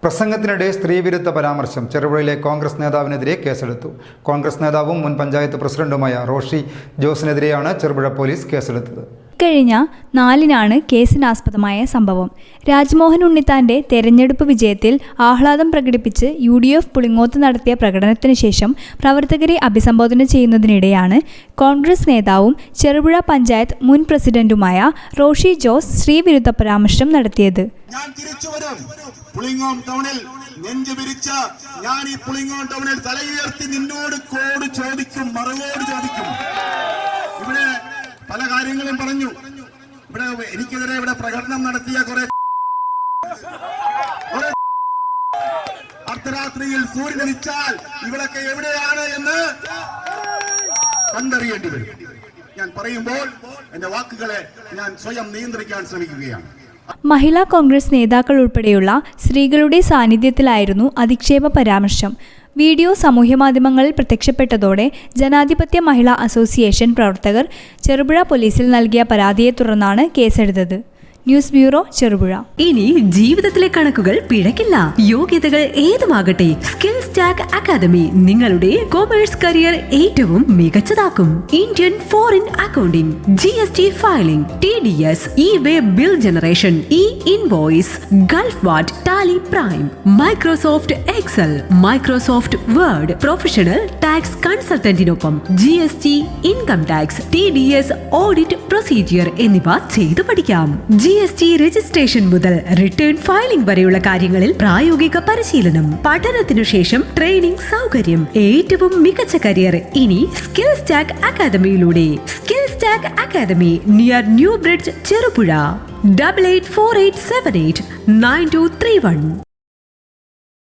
പ്രസംഗത്തിനിടെ സ്ത്രീവിരുദ്ധ പരാമർശം. ചെറുപുഴയിലെ കോൺഗ്രസ് നേതാവിനെതിരെ കേസെടുത്തു. കോൺഗ്രസ് നേതാവും മുൻ പഞ്ചായത്ത് പ്രസിഡന്റുമായ റോഷി ജോസിനെതിരെയാണ് ചെറുപുഴ പോലീസ് കേസെടുത്തത്. കഴിഞ്ഞ 4-നാണ് കേസിനാസ്പദമായ സംഭവം. രാജ്മോഹൻ ഉണ്ണിത്താന്റെ തെരഞ്ഞെടുപ്പ് വിജയത്തിൽ ആഹ്ലാദം പ്രകടിപ്പിച്ച് UDF പുളിങ്ങോത്ത് നടത്തിയ പ്രകടനത്തിന് ശേഷം പ്രവർത്തകരെ അഭിസംബോധന ചെയ്യുന്നതിനിടെയാണ് കോൺഗ്രസ് നേതാവും ചെറുപുഴ പഞ്ചായത്ത് മുൻ പ്രസിഡന്റുമായ റോഷി ജോസ് സ്ത്രീവിരുദ്ധ പരാമർശം നടത്തിയത്. ഞാൻ തിരിച്ചു വരും. പുളിങ്ങോം ടൗണിൽ നെഞ്ചു വിരിച്ച് ഞാൻ ഈ പുളിങ്ങോം ടൗണിൽ തലയുയർത്തി നിന്നോട് കോട് ചോദിക്കും, മറുകോട് ചോദിക്കും. ഇവിടെ പല കാര്യങ്ങളും പറഞ്ഞു. ഇവിടെ എനിക്കെതിരെ ഇവിടെ പ്രകടനം നടത്തിയ കുറെ അർദ്ധരാത്രിയിൽ സൂര്യൻ ഉദിച്ചാൽ ഇവിടൊക്കെ എവിടെയാണ് എന്ന് കണ്ടറിയേണ്ടി വരും. ഞാൻ പറയുമ്പോൾ എന്റെ വാക്കുകളെ ഞാൻ സ്വയം നിയന്ത്രിക്കാൻ ശ്രമിക്കുകയാണ്. മഹിളാ കോൺഗ്രസ് നേതാക്കൾ ഉൾപ്പെടെയുള്ള സ്ത്രീകളുടെ സാന്നിധ്യത്തിലായിരുന്നു അധിക്ഷേപ പരാമർശം. വീഡിയോ സാമൂഹ്യമാധ്യമങ്ങളിൽ പ്രത്യക്ഷപ്പെട്ടതോടെ ജനാധിപത്യ മഹിളാ അസോസിയേഷൻ പ്രവർത്തകർ ചെറുപുഴ പോലീസിൽ നൽകിയ പരാതിയെ തുടർന്നാണ് കേസെടുത്തത്. News bureau, Cherupuzha. ഇനി ജീവിതത്തിലെ കണക്കുകൾ പിഴക്കില്ല. യോഗ്യതകൾ ഏതുമാകട്ടെ, സ്കിൽ സ്റ്റാക്ക് അക്കാദമി നിങ്ങളുടെ കൊമേഴ്സ് കരിയർ ഏറ്റവും മികച്ചതാക്കും. Indian foreign accounting, GST filing, TDS, e-way bill generation, invoice, Gulf VAT, Tally Prime, Microsoft Excel, Microsoft Word, professional tax കൺസൾട്ടന്റിനൊപ്പം GST, income tax, TDS, audit procedure എന്നിവ ചെയ്തു പഠിക്കാം. GST registration മുതൽ return filing വരെയുള്ള കാര്യങ്ങളിൽ പ്രായോഗിക പരിശീലനം, പഠനത്തിനു ശേഷം ട്രെയിനിംഗ് സൗകര്യം. ഏറ്റവും മികച്ച കരിയർ ഇനി സ്കിൽ സ്റ്റാക്ക് അക്കാദമിയിലൂടെ. Skill stack academy near new bridge, Cherupuzha. 8848789231.